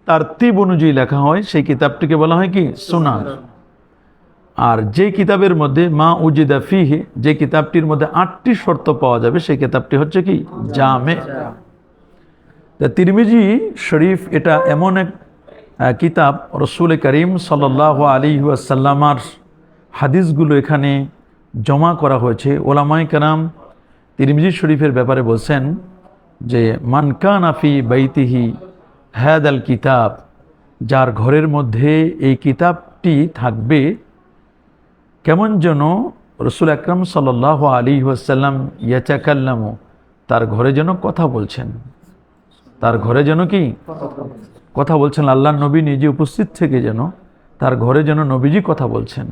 তারতিব অনুযায়ী লেখা হয় সেই কিতাবটিকে বলা হয় কি সুনান। আর যে কিতাবের মধ্যে মা উজিদা ফিহি, যে কিতাবটির মধ্যে 8টি শর্ত পাওয়া যাবে সেই কিতাবটি হচ্ছে কি জামে। তিরমিজি শরীফ এটা এমন এক কিতাব, রসুল করিম সাল্লাল্লাহু আলাইহি ওয়াসাল্লামার হাদিসগুলো এখানে জমা করা হয়েছে। ওলামায়ে কেরাম তিরমিজি শরীফের ব্যাপারে বলছেন যে মান কানা ফি বাইতিহি হাদাল কিতাব, যার ঘরের মধ্যে এই কিতাবটি থাকবে, কেমন যেন রসুল আকরাম সাল্লাল্লাহু আলাইহি ওয়াসাল্লাম ইয়াতাকাল্লামু, তার ঘরে যেন কথা বলছেন, তার ঘরে যেন কি কথা বলছেন, আল্লাহর নবী নিজে উপস্থিত থেকে যেন তার ঘরে যেন নবীজি কথা বলছেন।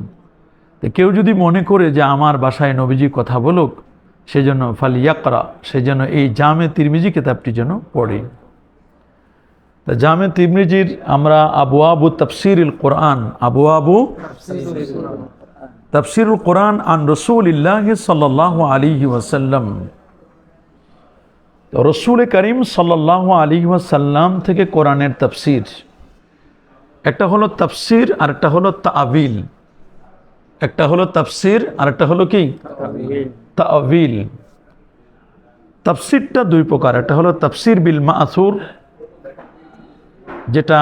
তো কেউ যদি মনে করে যে আমার বাসায় নবীজি কথা বলুক, সেজন্য ফালিয়াকরা, সেজন্য এই জামে তিরমিজি কিতাবটি যেন পড়ে। তা জামে তিরমিজির আমরা আবওয়াবু তাফসিরুল কোরআন, আবওয়াবু তাফসিরুল কোরআন আন রাসূলিল্লাহ সাল্লাল্লাহু আলাইহি ওয়াসাল্লাম, রসুল করিম সাল্লাল্লাহু আলাইহি ওয়াসাল্লাম থেকে কোরআনের তাফসির। একটা হলো তাফসির আর একটা হলো তাআবিল। একটা হলো তাফসির আর একটা হলো কি তাআবিল। তাফসিরটা দুই প্রকার, একটা হলো তাফসির বিল মাআসুর, যেটা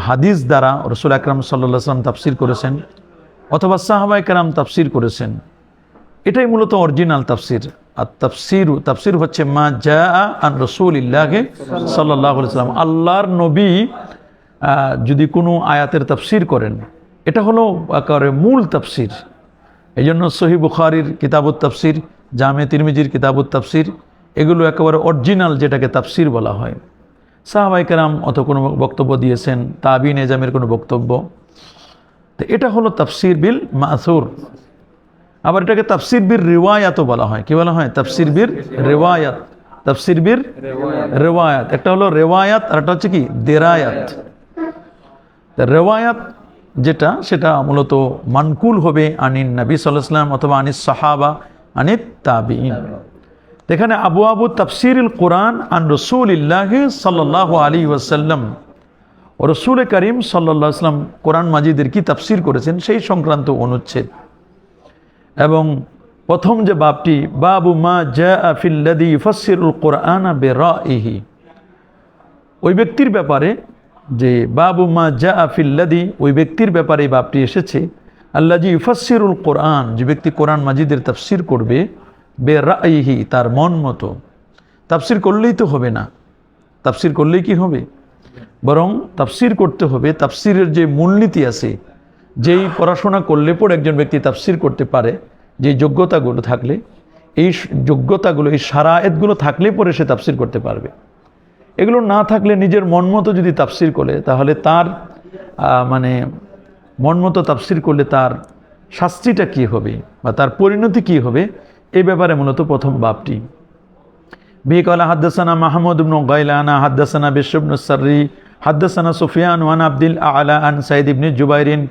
হাদিস দ্বারা রসুল আকরাম সাল্লাল্লাহু আলাইহি ওয়াসাল্লাম তাফসির করেছেন অথবা সাহাবায়ে কেরাম তাফসির করেছেন, এটাই মূলত অরিজিনাল তাফসির। আর তাফসির হচ্ছে মা জাআ আন রাসূলিল্লাহ সাল্লাল্লাহু আলাইহি ওয়াসাল্লাম, আল্লাহর নবী যদি কোনো আয়াতের তাফসির করেন, এটা হলো একেবারে মূল তাফসির। এই জন্য সহিহ বুখারীর কিতাবুত তাফসির, জামে তিরমিজির কিতাবুত তাফসির, এগুলো একেবারে অরিজিনাল, যেটাকে তাফসির বলা হয়। সাহাবায়ে কেরাম অত কোনো বক্তব্য দিয়েছেন, তাবিঈন এজামের কোনো বক্তব্য, তো এটা হলো তাফসির বিল মাসুর। আবার এটাকে তাফসির বির রিওয়ায়াতও বলা হয়। কি বলা হয়? তাফসির বির রিওয়ায়াত, তাফসির বির রিওয়ায়াত। একটা হলো রিওয়ায়াত আর একটা হচ্ছে কি দিরায়াত। রিওয়ায়াত যেটা, সেটা মূলত মানকুল হবে আনিন নবী সাল্লাল্লাহু আলাইহি ওয়াসাল্লাম অথবা আনিস সাহাবা আনিত তাবিঈন। এখানে আবওয়াবু তাফসিরুল কোরআন আন রাসূলিল্লাহ সাল্লাল্লাহু আলাইহি ওয়াসাল্লাম, রসুল করিম সাল্লাল্লাহু আলাইহি ওয়াসাল্লাম কোরআন মাজিদের কি তাফসির করেছেন সেই সংক্রান্ত অনুচ্ছেদ। এবং প্রথম যে বাবটি, বাবু মা জাআ ফিল্লাযী ইউফাসসিরুল কোরআনা বিরাইহি, ওই ব্যক্তির ব্যাপারে যে বাবু মা জাআ ফিল্লাযী, ওই ব্যক্তির ব্যাপারে এই বাবটি এসেছে, আল্লাযী ইউফাসসিরুল কোরআন, যে ব্যক্তি কোরআন মাজিদের তাফসির করবে, বিরাইহি, তার মন মতো। তাফসির করলেই তো হবে না, তাফসির করলেই কি হবে, বরং তাফসির করতে হবে তাফসিরের যে মূলনীতি আছে, যেই পড়াশোনা করলে পর একজন ব্যক্তি তাফসির করতে পারে, যে যোগ্যতাগুলো থাকলে, এই যোগ্যতাগুলো, এই শারায়েতগুলো থাকলে পরে সে তাফসির করতে পারবে। এগুলো না থাকলে নিজের মন মতো যদি তাফসির করে, তাহলে তার মানে মন মতো তাফসির করলে তার শাস্তিটা কি হবে বা তার পরিণতি কি হবে, এই ব্যাপারে মূলত প্রথম বাবটি। বিকালা হাদাসানা মাহমুদ ইবনে গাইলানা হাদাসানা বিশর ইবনে সাররি হাদাসানা সুফিয়ান ওয়ান আব্দুল আলা আন সাইদ ইবনে জুবাইরিন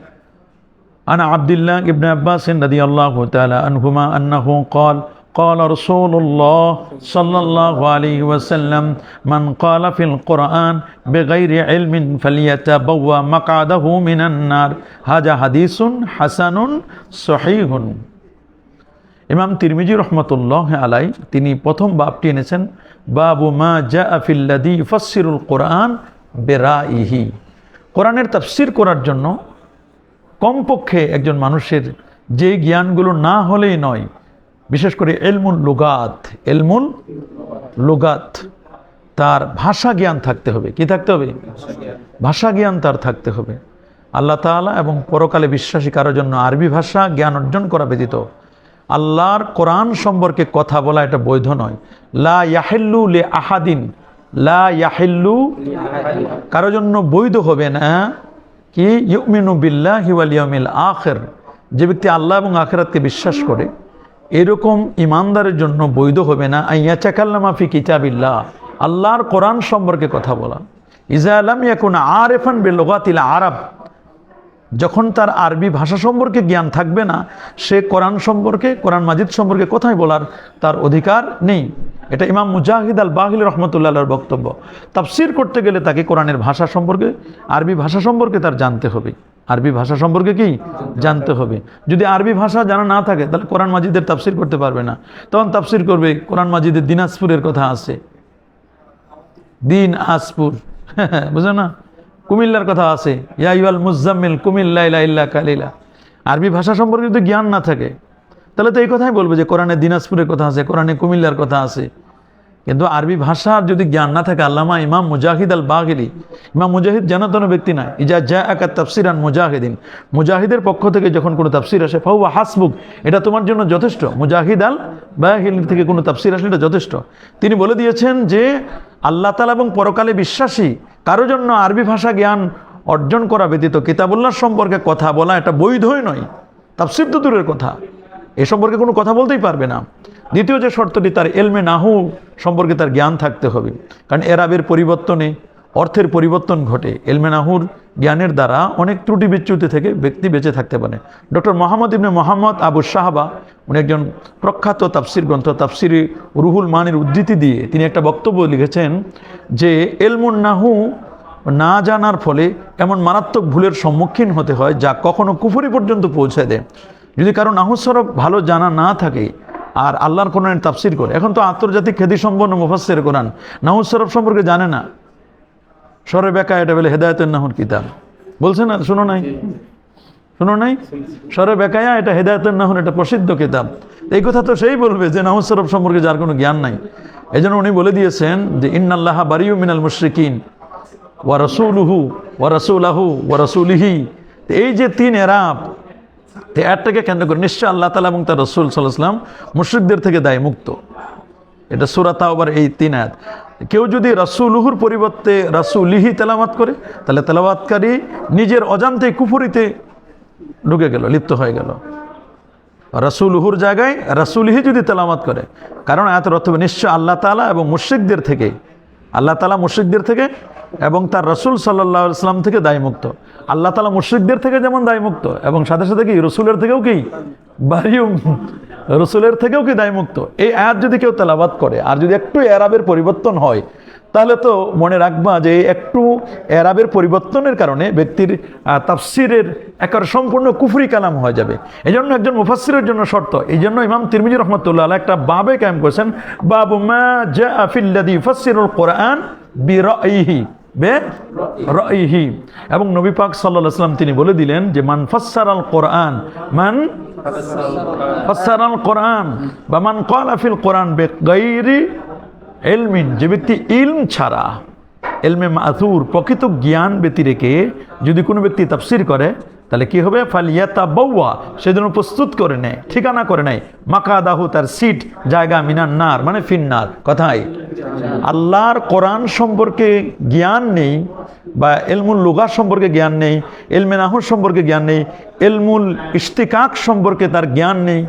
আন আব্দুল্লাহ ইবনে আব্বাস রাদিয়াল্লাহু তাআলা আনহুমা আন্নাহু قال قال رسول الله صلى الله عليه وسلم من قال في القرآن بغير علم فليتبوأ مقعده من النار هذا حديث حسن صحيح। ইমাম তিরমিজি রহমতুল্লাহ আলাই তিনি প্রথম বাবটি এনেছেন, বাবু মা জাআ ফিল্লাযী ইউফাসসিরুল কোরআন বিরাইহি। কোরআনের তাফসির করার জন্য কমপক্ষে একজন মানুষের যে জ্ঞানগুলো না হলেই নয়, বিশেষ করে ইলমুল লুগাত, ইলমুল লুগাত, তার ভাষা জ্ঞান থাকতে হবে। কি থাকতে হবে? ভাষা জ্ঞান তার থাকতে হবে। আল্লাহ তাআলা এবং পরকালে বিশ্বাসী কারোর জন্য আরবি ভাষা জ্ঞান অর্জন করা ব্যতীত আল্লাহর কোরআন সম্পর্কে কথা বলা এটা বৈধ নয়। লা ইয়াহিল্লু লি আহাদিন, লা ইয়াহিল্লু, কারোর জন্য বৈধ হবে না কি ইউমিনু বিল্লাহি ওয়াল ইয়াউমিল আখির, যে ব্যক্তি আল্লাহ এবং আখিরাতকে বিশ্বাস করে, এরকম ইমানদারের জন্য বৈধ হবে না আইয়াতাকাল্লামা ফি কিতাবিল্লাহ, আল্লাহর কোরআন সম্পর্কে কথা বলা। ইজা লাম ইয়াকুন আরিফান বিলুগাতিল আরব, যখন তার আরবি ভাষা সম্পর্কে জ্ঞান থাকবে না, সে কোরআন সম্পর্কে, কোরআন মাজিদ সম্পর্কে কথাই বলার তার অধিকার নেই। এটা ইমাম মুজাহিদ আল বাহিল রহমতুল্লাহর বক্তব্য। তাফসির করতে গেলে তাকে কোরআনের ভাষা সম্পর্কে, আরবি ভাষা সম্পর্কে তার জানতে হবে। আরবি ভাষা সম্পর্কে কি জানতে হবে। যদি আরবি ভাষা জানা না থাকে তাহলে কোরআন মাজিদের তাফসির করতে পারবে না। তখন তাফসির করবে কোরআন মাজিদের দিনাজপুরের কথা আছে, দিনাজপুর, বুঝো না, কুমিল্লার কথা আছে, ইয়া আইয়ুহাল মুজাম্মিল কুমিল্লা ইল্লা কালিলা। আরবি ভাষা সম্পর্কে যদি জ্ঞান না থাকে তাহলে তো এই কথাই বলবে যে কোরআনে দিনাজপুরের কথা আছে, কোরআনে কুমিল্লার কথা আছে। কিন্তু আরবি ভাষার যদি জ্ঞান না থাকে, আল্লামা ইমাম মুজাহিদ আল বাগিলি, ইমাম মুজাহিদ জানাতন ব্যক্তি না, ইজা জা আকা তাফসিরান মুজাহিদিন, মুজাহিদের পক্ষ থেকে যখন কোনো তাফসির আসে, ফাহুয়া হাসবুক, এটা তোমার জন্য যথেষ্ট। মুজাহিদ আল বাগিলি থেকে কোনো তাফসির আসলে এটা যথেষ্ট। তিনি বলে দিয়েছেন যে আল্লাহ তাআলা এবং পরকালে বিশ্বাসী কারো জন্য আরবি ভাষা জ্ঞান অর্জন করা ব্যতীত কিতাবুল্লাহ সম্পর্কে কথা বলা এটা বৈধই নয়। তাফসির তো দূরের কথা, এ সম্পর্কে কোনো কথা বলতেই পারবে না। দ্বিতীয় যে শর্তটি, তার এলমে নাহু সম্পর্কে তার জ্ঞান থাকতে হবে, কারণ এরাবের পরিবর্তনে অর্থের পরিবর্তন ঘটে। এলমে নাহুর জ্ঞানের দ্বারা অনেক ত্রুটি বিচ্যুতি থেকে ব্যক্তি বেঁচে থাকতে পারে। ডক্টর মোহাম্মদ ইবনে মোহাম্মদ আবু শাহবা, উনি একজন প্রখ্যাত তাফসির গ্রন্থ তাফসিরে রুহুল মানের উদ্ধৃতি দিয়ে তিনি একটা বক্তব্য লিখেছেন যে এলমুন নাহু না জানার ফলে এমন মারাত্মক ভুলের সম্মুখীন হতে হয় যা কখনো কুফরি পর্যন্ত পৌঁছে দেয়। যদি কারো নাহু সরফ ভালো জানা না থাকে আর আল্লাহর কোরআনের তাফসির করে, এখন তো আন্তর্জাতিক খ্যাতিসম্পন্ন মুফাসসির কোরআন নাহু সরফ সম্পর্কে জানে না, সরে বেকা এটা বলে হেদায়েতুন নাহুর কিতাব বলছে না, শুনো নাই সরে বেকায়া এটা হেদায়েতুন নাহুর একটা প্রসিদ্ধ কিতাব। এই কথা তো সেই বলবে যে নাহু সরফ সম্পর্কে যার কোনো জ্ঞান নাই। এই জন্য উনি বলে দিয়েছেন যে ইন্নাল্লাহা বারিউ মিনাল মুশরিকিন ওয়া রাসূলুহু ওয়া রাসূলাহু ওয়া রাসূলিহি। এই যে তিন এরাব, এরটাকে কেন্দ্র করে নিশ্চয় আল্লাহ তাআলা এবং তার রাসূল সাল্লাল্লাহু আলাইহি ওয়াসাল্লাম মুশরিকদের থেকে দায় মুক্ত। এটা সূরা তাওবার এই 3 আয়াত। কেউ যদি রাসূলুহুর পরিবর্তে রাসূলিহি তেলাওয়াত করে তাহলে তেলাওয়াতকারী নিজের অজান্তে কুফরিতে ঢুকে গেল, লিপ্ত হয়ে গেল। রাসূলুহুর জায়গায় রাসূলিহি যদি তেলাওয়াত করে, কারণ আয়াতের অর্থ হবে নিশ্চয় আল্লাহ তাআলা এবং মুশরিকদের থেকে, আল্লাহ তাআলা মুশরিকদের থেকে এবং তার রাসূল সাল্লাল্লাহু আলাইহি ওয়াসাল্লাম থেকে দায়মুক্ত। আল্লাহ তাআলা মুশরিকদের থেকে যেমন দায়মুক্ত এবং সাথে সাথে কি রসুলের থেকেও কি বারিউম, রসুলের থেকেও কি দায়মুক্ত। এই আয়াত যদি কেউ তেলাওয়াত করে আর যদি একটু এরাবের পরিবর্তন হয় তাহলে তো মনে রাখবা যে একটু এরাবের পরিবর্তনের কারণে ব্যক্তির তাফসিরের একেবারে সম্পূর্ণ কুফরি কালাম হয়ে যাবে। এই জন্য একজন মুফাসসিরের জন্য শর্ত, এই জন্য ইমাম তিরমিজি রহমতুল্লাহ আলাইহি একটা বাবে কায়েম করেছেন, বাবু মা জাআ ফিল্লাযী ইউফাসসিরুল কোরআন বিরাইহি বিরাইহি। এবং নবী পাক সাল্লাল্লাহু আলাইহি ওয়াসাল্লাম তিনি বলে দিলেন যে মান ফাসসারাল কোরআন, মান ফাসসারাল কোরআন বা মান ক্বালা ফিল কোরআন বিগাইরি ইলমিন, যে ব্যক্তি ইলম ছাড়া, ইলমে মাথুর প্রকৃত জ্ঞান ব্যতি রেখে যদি কোনো ব্যক্তি তাফসির করে তাহলে কি হবে, ফালিয়াতাবাওয়া, সেজন্য প্রস্তুত করে নেয়, ঠিকানা করে নেয়, মাকাদাহু, তার সিট, জায়গা, মিনান নার মানে ফিন্নার। কথাই আল্লাহর কোরআন সম্পর্কে জ্ঞান নেই বা ইলমুল লুগাত সম্পর্কে জ্ঞান নেই, ইলমে নাহু সম্পর্কে জ্ঞান নেই, ইলমুল ইশতিকাক সম্পর্কে তার জ্ঞান নেই,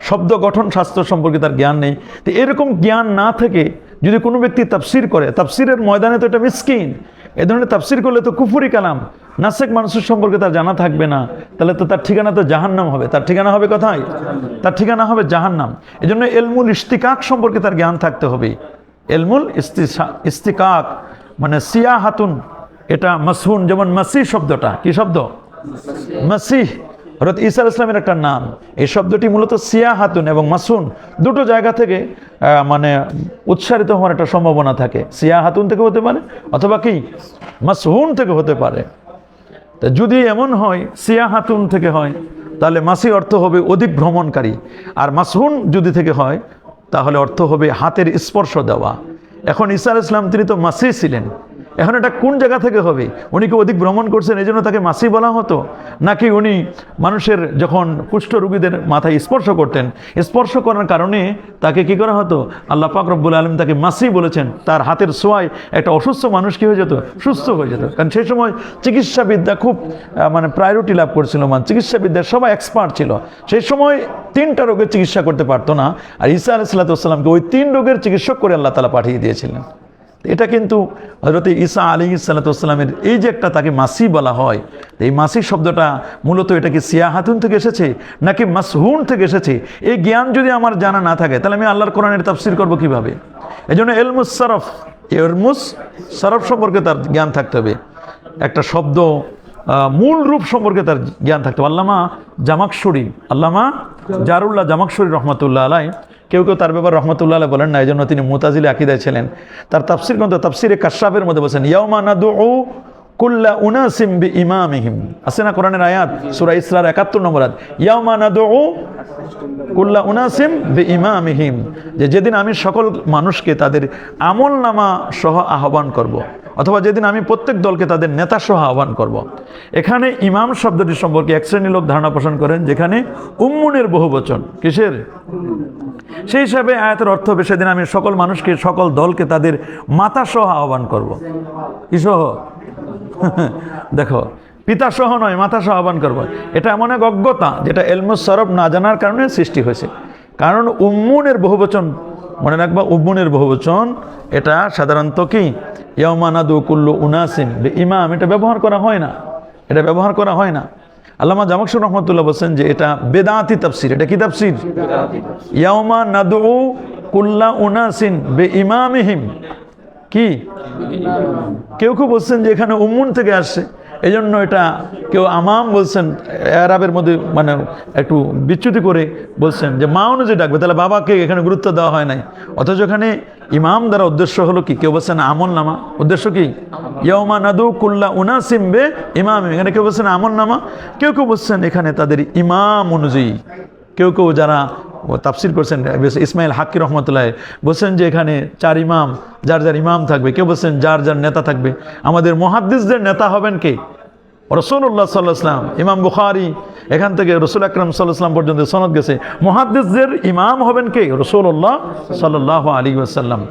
শব্দ গঠন শাস্ত্র সম্পর্কে তার জ্ঞান নেই। তো এরকম জ্ঞান না থেকে যদি কোনো ব্যক্তি তাফসির করে, তাফসিরের ময়দানে তো এটা মিসকিন, এ ধরনের তাফসির করলে তো কুফরি কালাম, নাসেক মানুষের সম্পর্কে তার জানা থাকবে না, তাহলে তো তার ঠিকানা তো জাহান্নাম হবে। তার ঠিকানা হবে কোথায়? তার ঠিকানা হবে জাহান্নাম। এই জন্য ইলমুল ইশতিকাক সম্পর্কে তার জ্ঞান থাকতে হবে। ইলমুল ইশতিকাক মানে সিয়াহাতুন, এটা মাসহুন, যেমন মাসিহ শব্দটা কি শব্দ? মাসিহ, হযরত ঈসা আলাইহিস সালামের একটা নাম। এই শব্দটি মূলত সিয়াহাতুন এবং মাসহুন দুটো জায়গা থেকে মানে উচ্চারিত হওয়ার একটা সম্ভাবনা থাকে। সিয়াহাতুন থেকে হতে পারে অথবা কি মাসহুন থেকে হতে পারে। তা যদি এমন হয় সিয়াহাতুন থেকে হয় তাহলে মাসি অর্থ হবে অধিক ভ্রমণকারী, আর মাসহুন যদি থেকে হয় তাহলে অর্থ হবে হাতের স্পর্শ দেওয়া। এখন ঈসা আলাইহিস সালাম তিনি তো মাসি ছিলেন, এখন এটা কোন জায়গা থেকে হবে? উনি কি অধিক ভ্রমণ করছেন এই জন্য তাকে মাসি বলা হতো, নাকি উনি মানুষের যখন কুষ্ঠ রোগীদের মাথায় স্পর্শ করতেন, স্পর্শ করার কারণে তাকে কি করা হতো? আল্লাহ পাক রব্বুল আলামিন তাকে মাসি বলেছেন। তার হাতের ছোঁয়ায় একটা অসুস্থ মানুষ কি হয়ে যেত? সুস্থ হয়ে যেত। কারণ সেই সময় চিকিৎসাবিদ্যা খুব মানে প্রায়োরিটি লাভ করছিল, চিকিৎসাবিদ্যার সবাই এক্সপার্ট ছিল। সেই সময় 3টা রোগের চিকিৎসা করতে পারতো না, আর ঈসা আলাইহিস সালাতু ওয়াস সালামকে ওই 3 রোগের চিকিৎসক করে আল্লাহ তাআলা পাঠিয়ে দিয়েছিলেন। এটা কিন্তু হযরত ঈসা আলাইহিস সালামের এই যে একটা তাকে মাসি বলা হয়, এই মাসি শব্দটা মূলত এটা কি সিয়াহাতুন থেকে এসেছে নাকি মাসহুন থেকে এসেছে, এই জ্ঞান যদি আমার জানা না থাকে তাহলে আমি আল্লাহর কোরআনের তাফসীর করব কিভাবে? এই জন্য ইলমুস সরফ সম্পর্কে তার জ্ঞান থাকতে হবে, একটা শব্দ মূল রূপ সম্পর্কে তার জ্ঞান থাকতে হবে। আল্লামা জারুল্লাহ জামাকশরী রহমতুল্লাহ আলাই, কেউ কেউ তার ব্যাপারে রহমতুল্লাহ আলাই বলেন না, এই জন্য তিনি মুতাজিলি আকীদায় ছিলেন। তার তাফসীর গ্রন্থ তাফসীরে কাশফের মধ্যে বলেছেন ইয়াউমা নাদউ কুল্লা উনাসিম বিইমামিহিম, আছে না কোরআনের আয়াত সূরা ইসরার ৭১ নম্বর আয়াত, ইয়াউমা নাদউ কুল্লা উনাসিম বিইমামিহিম, যে যেদিন আমি সকল মানুষকে তাদের আমলনামা সহ আহ্বান করব, অথবা যেদিন আমি প্রত্যেক দলকে তাদের নেতা সহ আহ্বান করব। এখানে ইমাম শব্দটি সম্পর্কে এক শ্রেণীর লোক ধারণা পোষণ করেন যেখানে উম্মুনের বহুবচন, কিসের? সেই হিসাবে আয়াতের অর্থ হবে সেদিন আমি সকল মানুষকে সকল দলকে তাদের মাতা সহ আহ্বান করব। কি সহ? দেখো, পিতা সহ নয়, মাতা সহ আহ্বান করব। এটা এমন এক অজ্ঞতা যেটা ইলমুস সরফ না জানার কারণে সৃষ্টি হয়েছে। কারণ উম্মুনের বহুবচন, মনে রাখবা, উম্মুনের বহুবচন এটা সাধারণত কি ইয়াউমা নাদউ কুল্লু উনাসিম বিইমাম, এটা ব্যবহার করা হয় না, এটা ব্যবহার করা হয় না। আল্লামা জামাকশরী রহমতুল্লাহ বলছেন যে এটা বেদাতি তাফসীর। এটা কি তাফসীর? ইয়াউমা নাদউ কুল্লা উনাসিন বিইমামিহিম, কি কেউ কেউ বলছেন যে এখানে উম্মুন থেকে আসছে, এই জন্য এটা কেউ আমাম বলছেন, আরবের মধ্যে মানে একটু বিচ্যুতি করে বলছেন যে মা অনুযায়ী ডাকবে, তাহলে বাবাকে এখানে গুরুত্ব দেওয়া হয় নাই। অথচ এখানে ইমাম দ্বারা উদ্দেশ্য হলো কি, কেউ বলছেন আমল নামা, উদ্দেশ্য কি ইয়াউমা নাদউ কুল্লা উনাসিম বিইমাম, এখানে কেউ বলছেন আমল নামা, কেউ কেউ বলছেন এখানে তাদের ইমাম অনুযায়ী। কেউ কেউ যারা তাফসীর করছেন, ইসমাইল হাক্কি রহমতুল্লাহ বলছেন যে এখানে 4 ইমাম, যার যার ইমাম থাকবে, কেউ বলছেন যার যার নেতা থাকবে। আমাদের মুহাদ্দিসদের নেতা হবেন কে? রাসূলুল্লাহ সাল্লাল্লাহু আলাইহি ওয়াসাল্লাম। ইমাম বুখারী এখান থেকে রাসূল আকরাম সাল্লাল্লাহু আলাইহি ওয়াসাল্লাম পর্যন্ত সনদ গেছে, মুহাদ্দিসদের ইমাম হবেন কে? রাসূলুল্লাহ সাল্লাল্লাহু আলাইহি ওয়াসাল্লাম।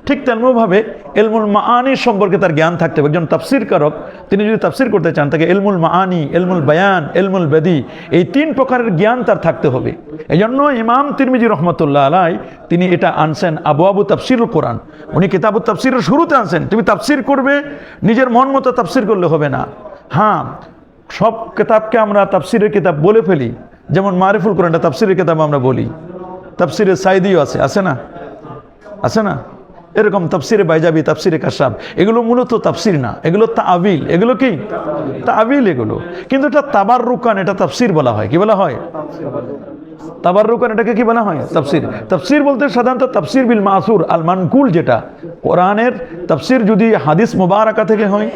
ঠিক তেমনভাবে ইলমুল মাআনি সম্পর্কে তার জ্ঞান থাকতে হবে। একজন তাফসীরকারক তিনি যদি তাফসীর করতে চান, তাকে ইলমুল মাআনি, ইলমুল বায়ান, ইলমুল বাদি, এই 3 প্রকারের জ্ঞান তার থাকতে হবে। এই জন্য ইমাম তিরমিজি রহমতুল্লাহ আলাই তিনি এটা আনছেন আবওয়াবু তাফসীরুল কোরআন। উনি কিতাবুত তাফসীরের শুরুতে আনছেন, তুমি তাফসীর করবে নিজের মন মতো তাফসীর করলে হবে না। হ্যাঁ, সব কিতাবকে আমরা তাফসীরের কিতাব বলে ফেলি, যেমন মারিফুল কোরআনটা তাফসীরের কিতাব আমরা বলি, তাফসীরে সাইদিও আছে, আছে না? আছে না? এরকম তাফসীরে বাইজাবি, তাফসীরে কাশফ, এগুলো মূলত তাফসীর না, এগুলো তাআবিল। এগুলো কি তাআবিল? এগুলো কিন্তু এটা তাবাররুকান, এটা তাফসীর বলা হয়। কি বলা হয়? তাবাররুকান, এটাকে কি বলা হয়? তাফসীর। তাফসীর বলতে সাধারণত তাফসীর বিল মাসুর আল মানকুল, যেটা কোরআনের তাফসীর যদি হাদিস মুবারাকা থেকে হয়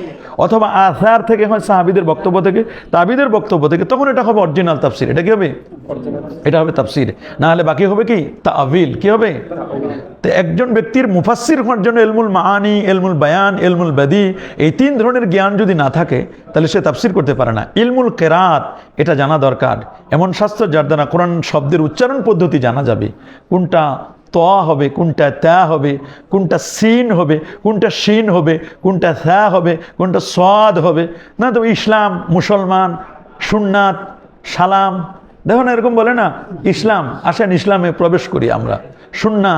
অথবা আসার থেকে হয়, সাহাবীদের বক্তব্য থেকে, তাবিদের বক্তব্য থেকে, তখন এটা হবে অরিজিনাল তাফসীর। এটা কি হবে? এটা হবে তাফসীর। না হলে বাকি হবে কি তাআবিল। কি হবে? তো একজন ব্যক্তির মুফাসসির হওয়ার জন্য ইলমুল মাআনি, ইলমুল বায়ান, ইলমুল বাদি, এই 3 ধরনের জ্ঞান যদি না থাকে তাহলে সে তাফসীর করতে পারে না। ইলমুল কিরাত এটা জানা দরকার, এমন শাস্ত্র যার দ্বারা কোরআন শব্দের উচ্চারণ পদ্ধতি জানা যাবে, কোনটা ত হবে, কোনটা তা হবে, কোনটা সিন হবে, কোনটা শিন হবে, কোনটা সা হবে, কোনটা সাদ হবে। না তো ইসলাম, মুসলমান, সুন্নাত, সালাম, দেখো না এরকম বলে না, ইসলাম, আসেন ইসলামে প্রবেশ করি আমরা। সুন্না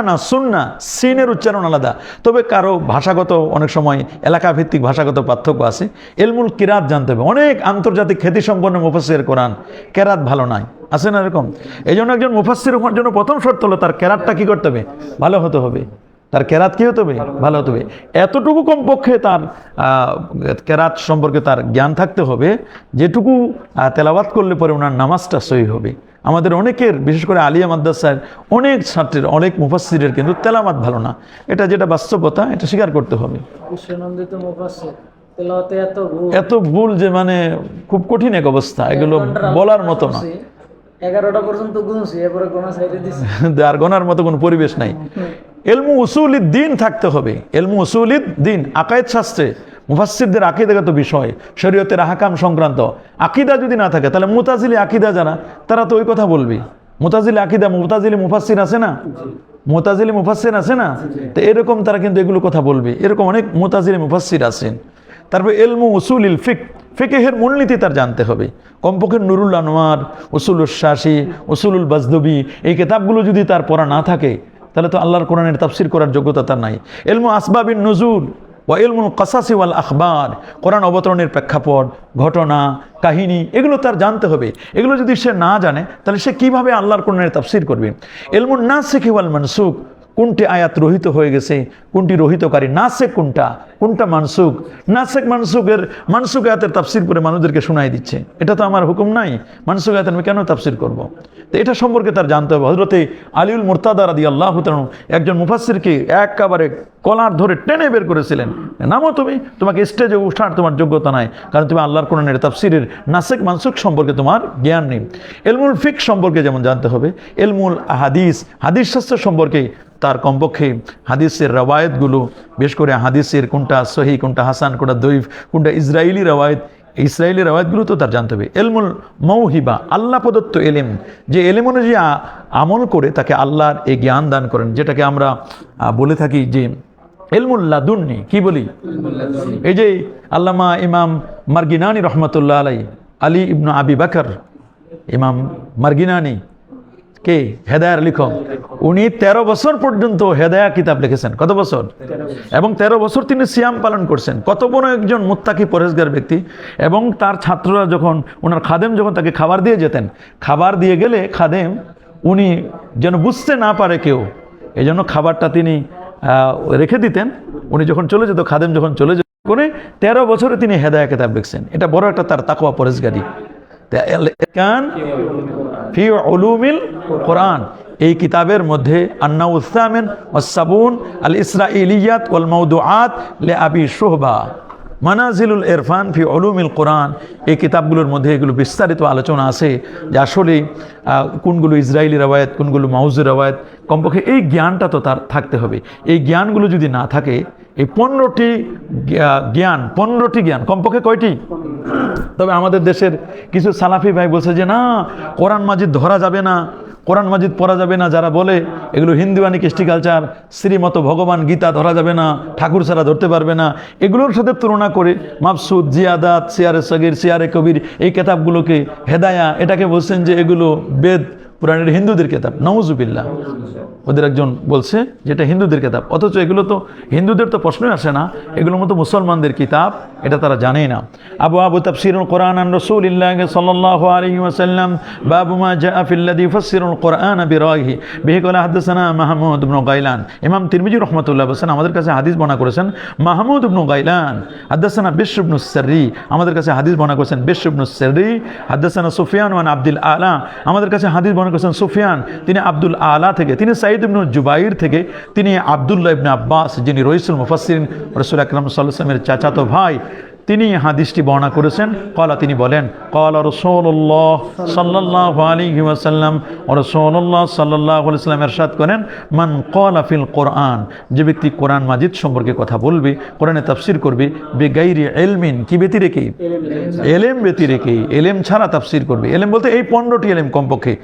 না সুন্না, সিনের উচ্চারণ আলাদা। তবে কারো ভাষাগত, অনেক সময় এলাকা ভিত্তিক ভাষাগত পার্থক্য আছে। ইলমুল কিরাত জানতে হবে। অনেক আন্তর্জাতিক খ্যাতিসম্পন্ন মুফাসসির কোরআন কেরাত ভালো নাই, আছে না এরকম? এই জন্য একজন মুফাসসির হওয়ার জন্য প্রথম শর্ত হলো তার কেরাতটা কি করতে হবে? ভালো হতে হবে। তার কেরাত কি হতে হবে? ভালো হতে হবে। এতটুকু কমপক্ষে তার কেরাত সম্পর্কে তার জ্ঞান থাকতে হবে, যেটুকু তেলাওয়াত করলে পরে ওনার নামাজটা সহি হবে। আমাদের অনেকের, বিশেষ করে আলিয়া মাদ্রাসার অনেক ছাত্রের, অনেক মুফাসসিরের কিন্তু তেলাওয়াত ভালো না। এটা যেটা বাস্তবতা, এটা স্বীকার করতে হবে। এত ভুল যে মানে খুব কঠিন এক অবস্থা, এগুলো বলার মতো না। 11টা পর্যন্ত গুনছি, এরপরে গোনা সাইডে দিছি, আর গোনার মতো কোনো পরিবেশ নাই। ইলমু উসুলিদ দ্বীন থাকতে হবে। ইলমু উসুলিদ দ্বীন, আকায়েদ শাস্ত্রে মুফাসসিরদের আকীদাগত বিষয়, শরীয়তের আহকাম সংক্রান্ত আকীদা যদি না থাকে তাহলে মুতাজিলি আকীদা যারা, তারা তো ওই কথা বলবে। মুতাজিলি আকীদা, মুতাজিলি মুফাসসির আছে না? মুতাজিলি মুফাসসির আছে না? তো এরকম তারা কিন্তু এগুলো কথা বলবে। এরকম অনেক মুতাজিলি মুফাসসির আছেন। তারপর ইলমু উসুলিল ফিকহের মূলনীতি তার জানতে হবে। কমপক্ষে নুরুল আনোয়ার, উসুলুল শাসি, উসুলুল বাজদবি, এই কিতাবগুলো যদি তার পড়া না থাকে তাহলে তো আল্লাহর কোরআনের তাফসির করার যোগ্যতা তার নাই। ইলমু আসবাবিন নুজুল ওয়া ইলমুল কাসাসি ওয়াল আখবার, কোরআন অবতরণের প্রেক্ষাপট, ঘটনা, কাহিনী, এগুলো তার জানতে হবে। এগুলো যদি সে না জানে তাহলে সে কিভাবে আল্লাহর কোরআনের তাফসির করবে? ইলমুন নাসিখ ওয়াল মানসুখ, কোনটি আয়াত রহিত হয়ে গেছে, কোনটি রহিতকারী, নাসেক কোনটা, কোনটা মানসুখ। নাসেক মানসুখ আয়াতের তাফসির করে মানুষদেরকে শোনাই দিচ্ছে, এটা তো আমার হুকুম নাই, মানসুখ আয়াতের আমি কেন তাফসির করব? তো এটা সম্পর্কে তার জানতে হবে। হযরতে আলিউল মুরতাদা রাদিয়াল্লাহু তাআলা একজন মুফাসসিরকে একেবারে কলার ধরে টেনে বের করেছিলেন, নামো তুমি, তোমাকে স্টেজে ওঠার তোমার যোগ্যতা নাই, কারণ তুমি আল্লাহর কোরআনের তাফসিরের নাসেক মানসুখ সম্পর্কে তোমার জ্ঞান নেই। ইলমুল ফিকহ সম্পর্কে যেমন জানতে হবে, ইলমুল হাদিস, হাদিস শাস্ত্র সম্পর্কে তার কমপক্ষে হাদিসের রওয়ায়েতগুলো, বিশেষ করে হাদিসের কোনটা সহিহ, কোনটা হাসান, কোনটা দঈফ, কোনটা ইসরাইলি রওয়ায়েত, ইসরায়েলি রওয়ায়েতগুলো তো তার জানতে হবে। ইলমুল মৌহিবা, আল্লাহ প্রদত্ত এলেম, যে এলেম অনুযায়ী আমল করে তাকে আল্লাহর এই জ্ঞান দান করেন, যেটাকে আমরা বলে থাকি যে ইলমুল লাদুন্নি, কি বলি? এই যে আল্লামা ইমাম মারগিনানি রহমতুল্লাহ আলাই, আলী ইবনু আবি বকর ইমাম মারগিনানি, কে? হেদায়ার লেখক। উনি 13 বছর পর্যন্ত হেদায়া কিতাব লিখেছেন। কত বছর? এবং 13 বছর তিনি সিয়াম পালন করছেন। কত বড় একজন মুত্তাকি পরেজগার ব্যক্তি। এবং তার ছাত্ররা যখন, ওনার খাদেম যখন তাকে খাবার দিয়ে যেতেন, খাবার দিয়ে গেলে খাদেম উনি যেন বুঝতে না পারে কেউ, এই জন্য খাবারটা তিনি রেখে দিতেন। উনি যখন চলে যেত, খাদেম যখন চলে যেত, করে 13 বছরে তিনি হেদায়া কিতাব লিখছেন। এটা বড় একটা তার তাকওয়া পরেজগারি। ফি উলুমিল কোরআন, এই কিতাবের মধ্যে আন্নাউস সামিন ওয়াস সাবুন আল ইসরাইলিয়াত ওয়াল মাওদুআত লি আবি শুহবা মানাজিলুল ইরফান ফি উলুমিল কোরআন, এই কিতাবগুলোর মধ্যে এগুলো বিস্তারিত আলোচনা আছে যে আসলে কোনগুলো ইসরায়েলি রওয়ায়াত, কোনগুলো মাউজু রওয়ায়াত। কমপক্ষে এই জ্ঞানটা তো তার থাকতে হবে। এই জ্ঞানগুলো যদি না থাকে, এই 15টি জ্ঞান, কমপক্ষে কয়টি? তবে আমাদের দেশের কিছু সালাফি ভাই বলছে যে না, কোরআন মাজিদ ধরা যাবে না, কোরআন মাজিদ পড়া যাবে না, যারা বলে এগুলো হিন্দুয়ানি কৃষ্টি কালচার, শ্রীমত ভগবান গীতা ধরা যাবে না, ঠাকুর ছাড়া ধরতে পারবে না, এগুলোর সাথে তুলনা করে মাবসুদ, জিয়াদাত, সিয়ারে সগীর, সিয়ারে কবির, এই কিতাবগুলোকে হেদায়া, এটাকে বলছেন যে এগুলো বেদ পুরাণের হিন্দুদের কিতাব। নাউজুবিল্লাহ, ওদের একজন বলছে যেটা হিন্দুদের কিতাব, অথচ এগুলো তো হিন্দুদের তো প্রশ্নই আসে না, এগুলোর মতো মুসলমানদের কিতাব, এটা তারা জানেই না। আবু তাফসীরুল কোরআন আন রাসূলিল্লাহ সাল্লাল্লাহু আলাইহি ওয়াসাল্লাম, বাবু মা জাআ ফিল্লাযী ইউফাসসিরুল কোরআন বিরাইহি বিহি ক্বালা হাদাসানা মাহমুদ ইবনে গাইলান। ইমাম তিরমিজি রাহমাতুল্লাহ বলেন, আমাদের কাছে হাদিস বর্ণনা করেছেন মাহমুদ ইবনে গাইলান। হাদাসানা বিশর ইবনে সাররি, আমাদের কাছে হাদিস বর্ণনা করেছেন বিশর ইবনে সাররি। হাদাসানা সুফিয়ান ওয়ান আব্দুল আলা, আমাদের কাছে হাদিস বর্ণনা করেছেন সুফিয়ান, তিনি আব্দুল আলা থেকে, তিনি সাঈদ ইবনে জুবাইর থেকে, তিনি আব্দুল্লাহ ইবনে আব্বাস, যিনি রইসুল মুফাসসিরিন, রাসূল আকরাম সাল্লাল্লাহু আলাইহি ওয়াসাল্লামের চাচাতো ভাই, তিনি হাদিসটি বর্ণনা করেছেন। ক্বালা, তিনি বলেন, ক্বালা রাসূলুল্লাহ সাল্লাল্লাহু আলাইহি ওয়াসাল্লাম, রাসূলুল্লাহ সাল্লাল্লাহু আলাইহি ওয়াসাল্লাম ইরশাদ করেন, মান ক্বালা ফিল কোরআন, যে ব্যক্তি কোরআন মাজিদ সম্পর্কে কথা বলবে, কোরআনে তাফসীর করবে, বেগাইরি ইলমিন, কি ব্যতি রেখে? এলেম ব্যতি রেখে, এলেম ছাড়া তাফসীর করবে। এলেম বলতে এই 15টি এলেম, কমপক্ষে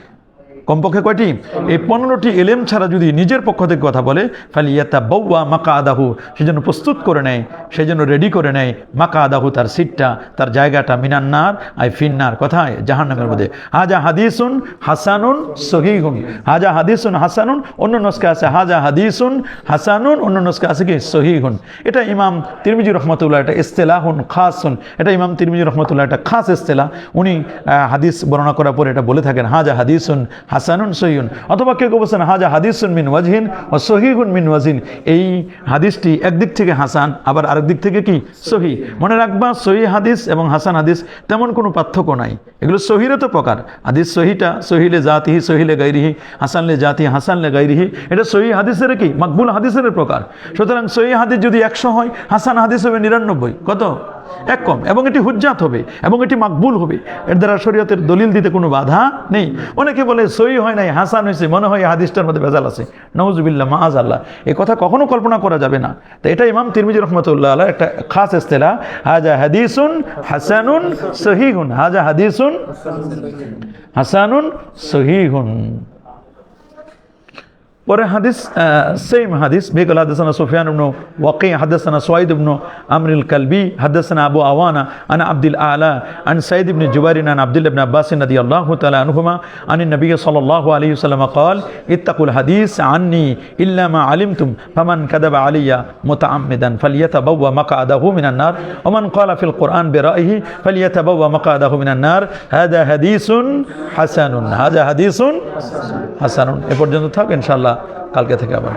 কয়টি? এই 15টি এলেম ছাড়া যদি নিজের পক্ষ থেকে কথা বলে, ফালিয়াতাবাওয়া মাকআদাহু, সেজন্য প্রস্তুত করে নেয়, সেজন্য রেডি করে নেয়, মাকআদাহু, তার সিটটা, তার জায়গাটা, মিনান্নার আই ফিন্নার, কথায় জাহান্নামের মধ্যে। হাজা হাদিসুন হাসানুন সহিহুন, হাজা হাদিসুন হাসানুন, অন্য নস্কে আছে হাজা হাদিসুন হাসানুন, অন্য নস্কে আছে কি সহিহুন। এটা ইমাম তিরমিজি রহমতুল্লাহ, এটা ইস্তেলাহুন খাসুন, এটা ইমাম তিরমিজি রহমতুল্লাহ একটা খাস ইস্তেলাহ। উনি হাদিস বর্ণনা করার পরে এটা বলে থাকেন, হাজা হাদিসুন হাসানুন সহিহুন, অথবা কেউ বলছেন হাজা হাদিসুন মিন ওয়াজহিন ওয়া সহিহুন মিন ওয়াজহিন, এই হাদিসটি একদিক থেকে হাসান, আবার আরেক দিক থেকে কি সহি। মনে রাখবা, সহি হাদিস এবং হাসান হাদিস তেমন কোনো পার্থক্য নাই, এগুলো সহিরও তো প্রকার। হাদিস সহিটা সহিলে জাতিহি, সহিলে গাইরিহি, হাসানলে জাতি, হাসানলে গাইরিহি, এটা সহি হাদিসের কি মাকবুল হাদিসের প্রকার। সুতরাং সহি হাদিস যদি 100 হয়, হাসান হাদিস হবে 99, কত? 1 কম, এবং এটি হুজ্জাত হবে এবং এটি মাকবুল হবে। এর দ্বারা শরীয়তের দলিল দিতে কোনো বাধা নেই। অনেকে বলে সহি হয় নাই, হাসান হয়েছে, মনে হয় হাদিসটার মধ্যে ভেজাল আছে। নাউজুবিল্লাহ, মাআযাল্লাহ, এই কথা কখনো কল্পনা করা যাবে না। তো এটা ইমাম তিরমিজি রহমতুল্লাহ আলাইহি একটা খাস ইস্তেলাহ, হাজা হাদিসুন হাসানুন সহিহুন, হাজা হাদিসুন হাসানুন সহিহুন। পরে হাদিস সেম হাদিস বিকাল হাদাসানা সুফিয়ান ইবনু ওয়াকি হাদাসানা সুয়াইদ ইবনু আমরিল কালবি হাদাসানা আবু আওয়ানা আন আব্দুল আলা আন সাইদ ইবনে জুবাইর আন আব্দুল্লাহ ইবনে আব্বাস রাদিয়াল্লাহু তাআলা আনহুমা আন নবী সাল্লাল্লাহু আলাইহি ওয়াসাল্লাম قال اتقوا الحديث عني الا ما علمتم فمن كذب علي متعمدا فليتبوأ مقعده من النار ومن قال في القرآن برأيه فليتبوأ مقعده من النار هذا حديث حسن এ পর্যন্ত থাক ইনশাআল্লাহ কালকে থেকে আবার